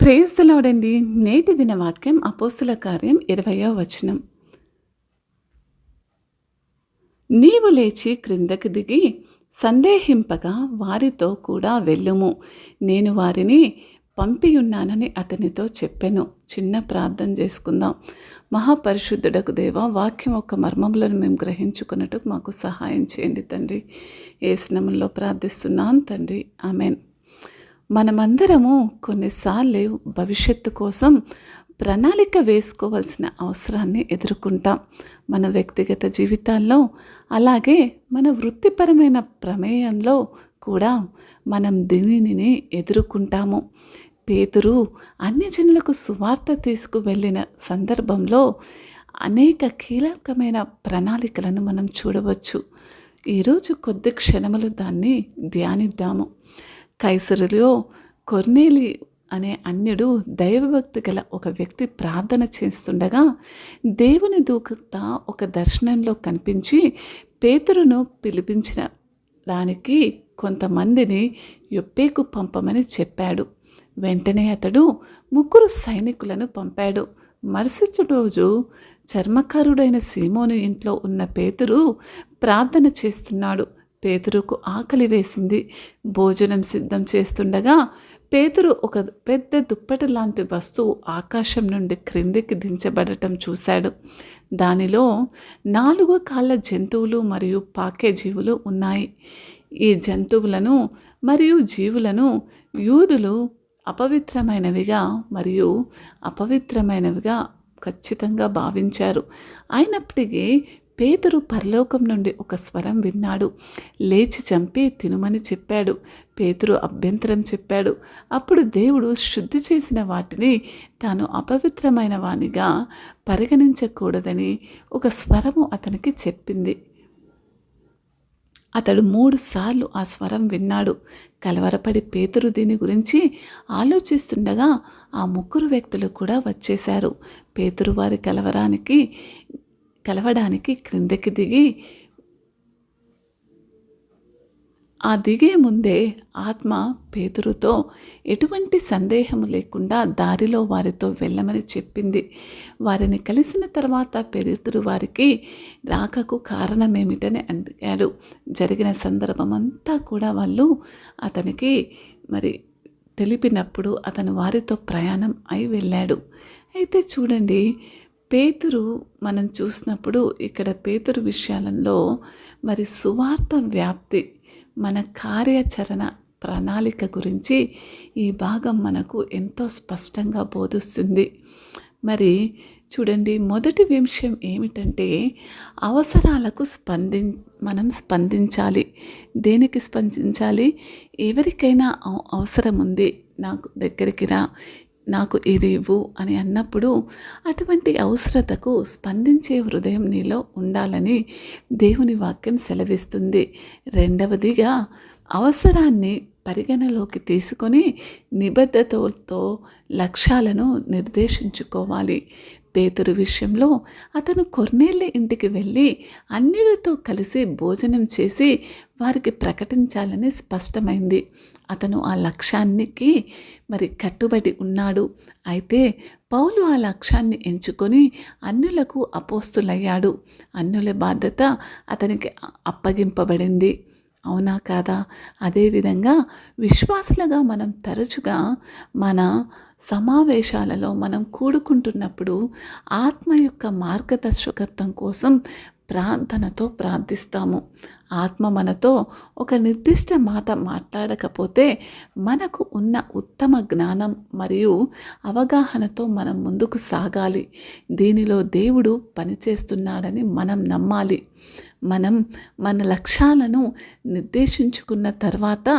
Praise the lord అండి. నేటి దిన వాక్యం అపోస్తుల కార్యం 20వ వచనం. నీవు లేచి క్రిందకి దిగి సందేహింపగా వారితో కూడా వెళ్ళుము, నేను వారిని పంపియున్నానని అతనితో చెప్పెను. చిన్న ప్రార్థన చేసుకుందాం. మహాపరిశుద్ధుడకు దేవ, వాక్యం యొక్క మర్మములను మేము గ్రహించుకున్నట్టు మాకు సహాయం చేయండి తండ్రి. యేసు నామములో ప్రార్థిస్తున్నాను తండ్రి, ఆమెన్. మనమందరము కొన్నిసార్లు భవిష్యత్తు కోసం ప్రణాళిక వేసుకోవాల్సిన అవసరాన్ని ఎదుర్కొంటాం. మన వ్యక్తిగత జీవితాల్లో, అలాగే మన వృత్తిపరమైన ప్రమేయంలో కూడా మనం దీనిని ఎదుర్కొంటాము. పేతురు అన్యజనులకు సువార్త తీసుకువెళ్ళిన సందర్భంలో అనేక కీలకమైన ప్రణాళికలను మనం చూడవచ్చు. ఈరోజు కొద్ది క్షణములు దాన్ని ధ్యానిద్దాము. కైసరులో కొర్నేలి అనే అన్యుడు దైవభక్తి గల ఒక వ్యక్తి ప్రార్థన చేస్తుండగా దేవుని దూత ఒక దర్శనంలో కనిపించి పేతురును పిలిపించడానికి కొంతమందిని యొప్పేకు పంపమని చెప్పాడు. వెంటనే అతడు 3 సైనికులను పంపాడు. మరుసటి రోజు చర్మకారుడైన సీమోను ఇంట్లో ఉన్న పేతురు ప్రార్థన చేస్తున్నాడు. పేతురుకు ఆకలి వేసింది. భోజనం సిద్ధం చేస్తుండగా పేతురు ఒక పెద్ద దుప్పటి లాంటి వస్తువు ఆకాశం నుండి క్రిందికి దించబడటం చూశాడు. దానిలో 4 కాళ్ళ జంతువులు మరియు పాకే జీవులు ఉన్నాయి. ఈ జంతువులను మరియు జీవులను యూదులు అపవిత్రమైనవిగా ఖచ్చితంగా భావించారు. అయినప్పటికీ పేతురు పరలోకం నుండి ఒక స్వరం విన్నాడు. లేచి చంపి తినుమని చెప్పాడు. పేతురు అభ్యంతరం చెప్పాడు. అప్పుడు దేవుడు శుద్ధి చేసిన వాటిని తాను అపవిత్రమైన వానిగా పరిగణించకూడదని ఒక స్వరము అతనికి చెప్పింది. అతడు 3 సార్లు ఆ స్వరం విన్నాడు. కలవరపడి పేతురు దీని గురించి ఆలోచిస్తుండగా ఆ 3 వ్యక్తులు కూడా వచ్చేశారు. పేతురు వారి కలవడానికి క్రిందకి దిగి దిగే ముందే ఆత్మ పేతురుతో ఎటువంటి సందేహము లేకుండా దారిలో వారితో వెళ్ళమని చెప్పింది. వారిని కలిసిన తర్వాత పేతురు వారికి రాకకు కారణమేమిటని అడిగాడు. జరిగిన సందర్భమంతా కూడా వాళ్ళు అతనికి తెలిపినప్పుడు అతను వారితో ప్రయాణం అయి వెళ్ళాడు. అయితే చూడండి, పేతురు మనం చూసినప్పుడు ఇక్కడ పేతురు విషయాలలో సువార్త వ్యాప్తి, మన కార్యాచరణ ప్రణాళిక గురించి ఈ భాగం మనకు ఎంతో స్పష్టంగా బోధిస్తుంది. చూడండి, మొదటి విషయం ఏమిటంటే అవసరాలకు మనం స్పందించాలి. దేనికి స్పందించాలి? ఎవరికైనా అవసరం ఉంది, నాకు దగ్గరికి రా, నాకు ఇది ఇవ్వు అని అన్నప్పుడు అటువంటి అవసరతకు స్పందించే హృదయం నీలో ఉండాలని దేవుని వాక్యం సెలవిస్తుంది. రెండవదిగా, అవసరాన్ని పరిగణలోకి తీసుకొని నిబద్ధతతో లక్ష్యాలను నిర్దేశించుకోవాలి. పేతురు విషయంలో అతను కొర్నేలి ఇంటికి వెళ్ళి అన్యులతో కలిసి భోజనం చేసి వారికి ప్రకటించాలని స్పష్టమైంది. అతను ఆ లక్ష్యానికి కట్టుబడి ఉన్నాడు. అయితే పౌలు ఆ లక్ష్యాన్ని ఎంచుకొని అన్యులకు అపోస్తులయ్యాడు. అన్యుల బాధ్యత అతనికి అప్పగింపబడింది. అవునా కాదా? అదేవిధంగా విశ్వాసులుగా మనం తరచుగా మన సమావేశాలలో మనం కూడుకుంటున్నప్పుడు ఆత్మ యొక్క మార్గదర్శకత్వం కోసం ప్రార్థనతో ప్రార్థిస్తాము. ఆత్మ మనతో ఒక నిర్దిష్ట మాట మాట్లాడకపోతే మనకు ఉన్న ఉత్తమ జ్ఞానం మరియు అవగాహనతో మనం ముందుకు సాగాలి. దీనిలో దేవుడు పనిచేస్తున్నాడని మనం నమ్మాలి. మనం మన లక్ష్యాలను నిర్దేశించుకున్న తర్వాత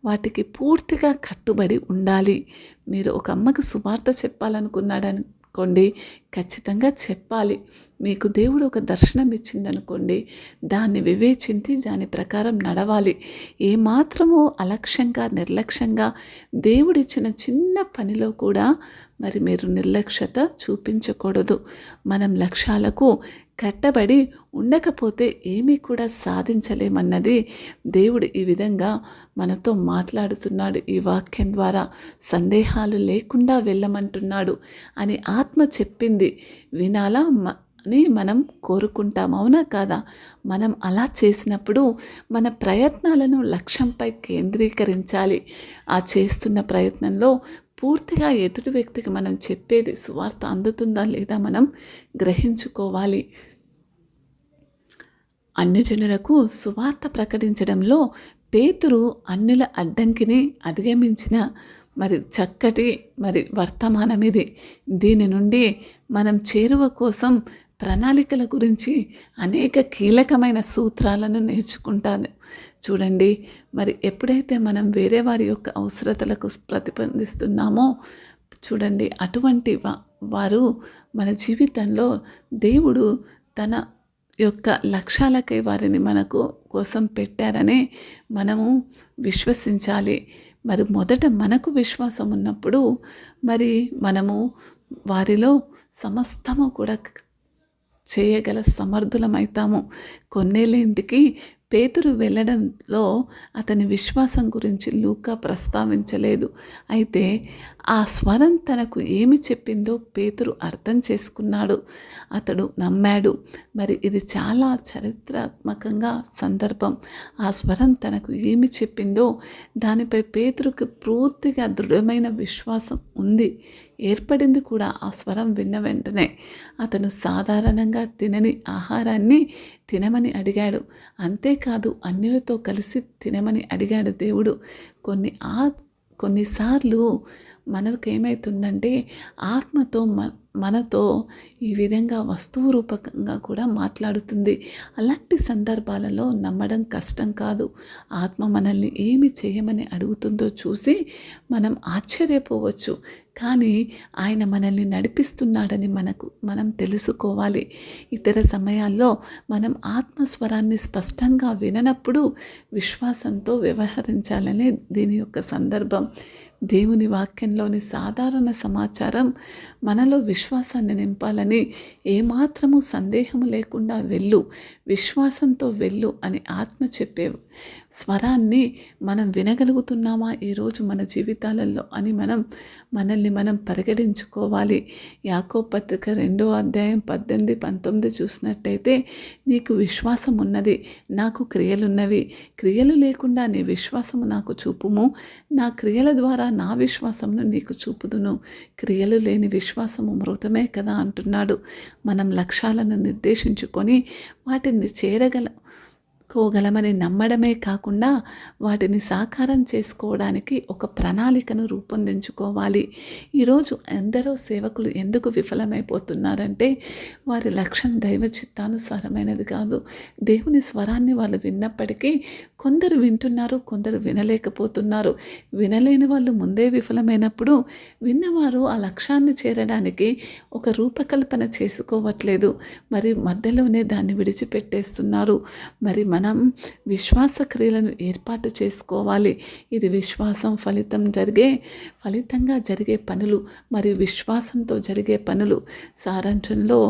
వాటికి పూర్తిగా కట్టుబడి ఉండాలి. మీరు ఒక అమ్మకు సువార్త చెప్పాలనుకున్నాడనుకోండి, ఖచ్చితంగా చెప్పాలి. మీకు దేవుడు ఒక దర్శనం ఇచ్చిందనుకోండి, దాన్ని వివేచించి దాని ప్రకారం నడవాలి. ఏమాత్రమో అలక్ష్యంగా, నిర్లక్ష్యంగా దేవుడిచ్చిన చిన్న పనిలో కూడా మీరు నిర్లక్ష్యత చూపించకూడదు. మనం లక్ష్యాలకు కట్టబడి ఉండకపోతే ఏమీ కూడా సాధించలేమన్నది దేవుడు ఈ విధంగా మనతో మాట్లాడుతున్నాడు. ఈ వాక్యం ద్వారా సందేహాలు లేకుండా వెళ్ళమంటున్నాడు అని ఆత్మ చెప్పింది వినాలా అని మనం కోరుకుంటాం, అవునా కాదా? మనం అలా చేసినప్పుడు మన ప్రయత్నాలను లక్ష్యంపై కేంద్రీకరించాలి. ఆ చేస్తున్న ప్రయత్నంలో పూర్తిగా ఎదుటి వ్యక్తికి మనం చెప్పేది సువార్త అందుతుందా లేదా మనం గ్రహించుకోవాలి. అన్యజనులకు సువార్త ప్రకటించడంలో పేతురు అన్యుల అడ్డంకిని అధిగమించిన చక్కటి వర్తమానం ఇది. దీని నుండి మనం చేరువ కోసం ప్రణాళికల గురించి అనేక కీలకమైన సూత్రాలను నేర్చుకుంటాను. చూడండి, ఎప్పుడైతే మనం వేరే వారి యొక్క అవసరతలకు ప్రతిస్పందిస్తున్నామో చూడండి, అటువంటి వారు మన జీవితంలో దేవుడు తన యొక్క లక్ష్యాలకై వారిని మనకు కోసం పెట్టారనే మనము విశ్వసించాలి. మొదట మనకు విశ్వాసం ఉన్నప్పుడు మనము వారిలో సమస్తము కూడా చేయగల సమర్థులమవుతాము. కొన్నేళ్ళ ఇంటికి పేతురు వెళ్ళడంలో అతని విశ్వాసం గురించి లూకా ప్రస్తావించలేదు. అయితే ఆ స్వరం తనకు ఏమి చెప్పిందో పేతురు అర్థం చేసుకున్నాడు, అతడు నమ్మాడు. ఇది చాలా చరిత్రాత్మకంగా సందర్భం. ఆ స్వరం తనకు ఏమి చెప్పిందో దానిపై పేతురుకు పూర్తిగా దృఢమైన విశ్వాసం ఉంది, ఏర్పడింది కూడా. ఆ స్వరం విన్న వెంటనే అతను సాధారణంగా తినని ఆహారాన్ని తినమని అడిగాడు. అంతేకాదు అన్యులతో కలిసి తినమని అడిగాడు దేవుడు. కొన్నిసార్లు మనకేమవుతుందంటే ఆత్మతో మనతో ఈ విధంగా వస్తువు రూపకంగా కూడా మాట్లాడుతుంది. అలాంటి సందర్భాలలో నమ్మడం కష్టం కాదు. ఆత్మ మనల్ని ఏమి చేయమని అడుగుతుందో చూసి మనం ఆశ్చర్యపోవచ్చు, కానీ ఆయన మనల్ని నడిపిస్తున్నాడని మనం తెలుసుకోవాలి. ఇతర సమయాల్లో మనం ఆత్మస్వరాన్ని స్పష్టంగా విననప్పుడు విశ్వాసంతో వ్యవహరించాలనే దీని యొక్క సందర్భం. దేవుని వాక్యంలోని సాధారణ సమాచారం మనలో విశ్వాసాన్ని నింపాలని ఏమాత్రము సందేహము లేకుండా విశ్వాసంతో వెళ్ళు అని ఆత్మ చెప్పే స్వరాన్ని మనం వినగలుగుతున్నామా ఈరోజు మన జీవితాలలో అని మనల్ని మనం పరిగణించుకోవాలి. యాకోబు పత్రిక 2వ అధ్యాయం 18, 19 చూసినట్టయితే, నీకు విశ్వాసం ఉన్నది, నాకు క్రియలున్నవి. క్రియలు లేకుండా నీ విశ్వాసము నాకు చూపుము, నా క్రియల ద్వారా నా విశ్వాసమును నీకు చూపుదును. క్రియలు లేని విశ్వాసము మృతమే కదా అంటున్నాడు. మనం లక్ష్యాలను నిర్దేశించుకొని వాటిని కోగలమని నమ్మడమే కాకుండా వాటిని సాకారం చేసుకోవడానికి ఒక ప్రణాళికను రూపొందించుకోవాలి. ఈరోజు ఎందరో సేవకులు ఎందుకు విఫలమైపోతున్నారంటే వారి లక్ష్యం దైవ చిత్తానుసారమైనది కాదు. దేవుని స్వరాన్ని వాళ్ళు విన్నప్పటికీ కొందరు వింటున్నారు, కొందరు వినలేకపోతున్నారు. వినలేని వాళ్ళు ముందే విఫలమైనప్పుడు విన్నవారు ఆ లక్ష్యాన్ని చేరడానికి ఒక రూపకల్పన చేసుకోవట్లేదు, మధ్యలోనే దాన్ని విడిచిపెట్టేస్తున్నారు. మనం విశ్వాస క్రియలను ఏర్పాటు చేసుకోవాలి. ఇది విశ్వాసం ఫలితంగా జరిగే పనులు, విశ్వాసంతో జరిగే పనులు. సారాంశంలో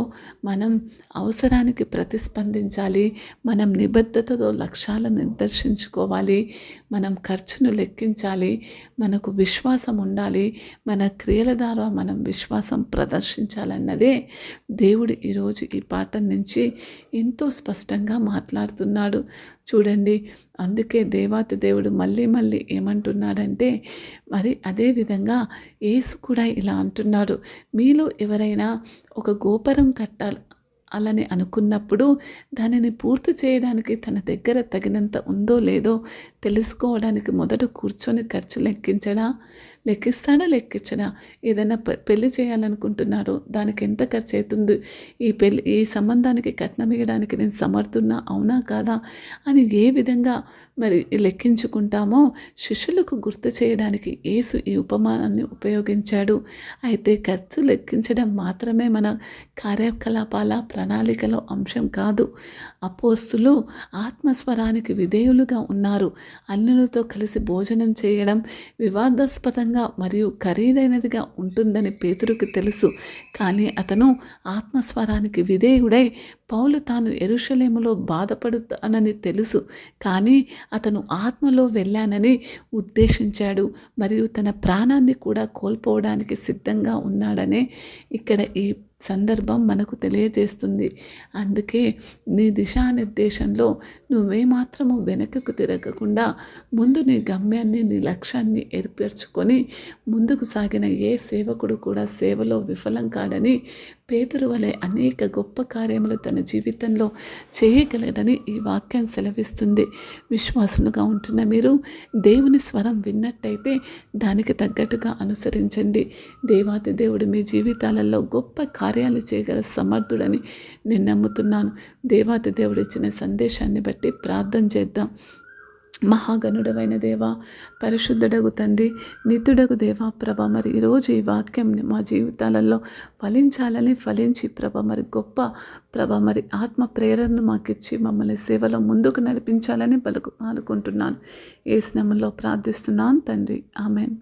మనం అవసరానికి ప్రతిస్పందించాలి, మనం నిబద్ధతతో లక్ష్యాలను నిర్దేశించుకోవాలి, మనం ఖర్చును లెక్కించాలి, మనకు విశ్వాసం ఉండాలి, మన క్రియల ద్వారా మనం విశ్వాసం ప్రదర్శించాలన్నదే దేవుడు ఈరోజు ఈ పాఠం నుంచి ఎంతో స్పష్టంగా మాట్లాడుతున్నాడు. చూడండి, అందుకే దేవాతి దేవుడు మళ్ళీ ఏమంటున్నాడంటే, అదేవిధంగా యేసు కూడా ఇలా అంటున్నాడు, మీలో ఎవరైనా ఒక గోపురం కట్టాలని అనుకున్నప్పుడు దానిని పూర్తి చేయడానికి తన దగ్గర తగినంత ఉందో లేదో తెలుసుకోవడానికి మొదట కూర్చొని ఖర్చు లెక్కించడా? ఏదైనా పెళ్లి చేయాలనుకుంటున్నాడో దానికి ఎంత ఖర్చు అవుతుంది, ఈ సంబంధానికి కట్నం ఇవ్వడానికి నేను సమర్థున్నా, అవునా కాదా అని ఏ విధంగా లెక్కించుకుంటామో శిష్యులకు గుర్తు చేయడానికి యేసు ఈ ఉపమానాన్ని ఉపయోగించాడు. అయితే ఖర్చు లెక్కించడం మాత్రమే మన కార్యకలాపాల ప్రణాళికలో అంశం కాదు. అపోస్తులు ఆత్మస్వరానికి విధేయులుగా ఉన్నారు. అన్యులతో కలిసి భోజనం చేయడం, వివాదాస్పదంగా శ్రేష్టంగా మరియు ఖరీదైనదిగా ఉంటుందని పేతురుకు తెలుసు. కానీ అతను ఆత్మస్వరానికి విధేయుడై పౌలు తాను యెరూషలేములో బాధపడుతానని తెలుసు, కానీ అతను ఆత్మలో వెళ్ళానని ఉద్దేశించాడు మరియు తన ప్రాణాన్ని కూడా కోల్పోవడానికి సిద్ధంగా ఉన్నాడనే ఇక్కడ ఈ సందర్భం మనకు తెలియజేస్తుంది. అందుకే నీ దిశానిర్దేశంలో నువ్వేమాత్రము వెనకకు తిరగకుండా ముందు నీ గమ్యాన్ని, నీ లక్ష్యాన్ని ఏర్పరచుకొని ముందుకు సాగిన ఏ సేవకుడు కూడా సేవలో విఫలం కాడని, పేతురు వలె అనేక గొప్ప కార్యములు తన జీవితంలో చేయగలడని ఈ వాక్యం సెలవిస్తుంది. విశ్వాసులుగా ఉంటున్న మీరు దేవుని స్వరం విన్నట్టయితే దానికి తగ్గట్టుగా అనుసరించండి. దేవాది దేవుడు మీ జీవితాలలో గొప్ప కార్యాలు చేయగల సమర్థుడని నేను నమ్ముతున్నాను. దేవాది దేవుడు ఇచ్చిన సందేశాన్ని బట్టి ప్రార్థన చేద్దాం. మహాగణుడవైన దేవా, పరిశుద్ధుడగు తండ్రి, నిత్యుడగు దేవా ప్రభ, మరి ఈరోజు ఈ వాక్యం మా జీవితాలలో ఫలించి ప్రభ, మరి గొప్ప ప్రభ, మరి ఆత్మ ప్రేరణను మాకిచ్చి మమ్మల్ని సేవలో ముందుకు నడిపించాలని అనుకుంటున్నాను. యేసు నామములో ప్రార్థిస్తున్నాను తండ్రి, ఆమెన్.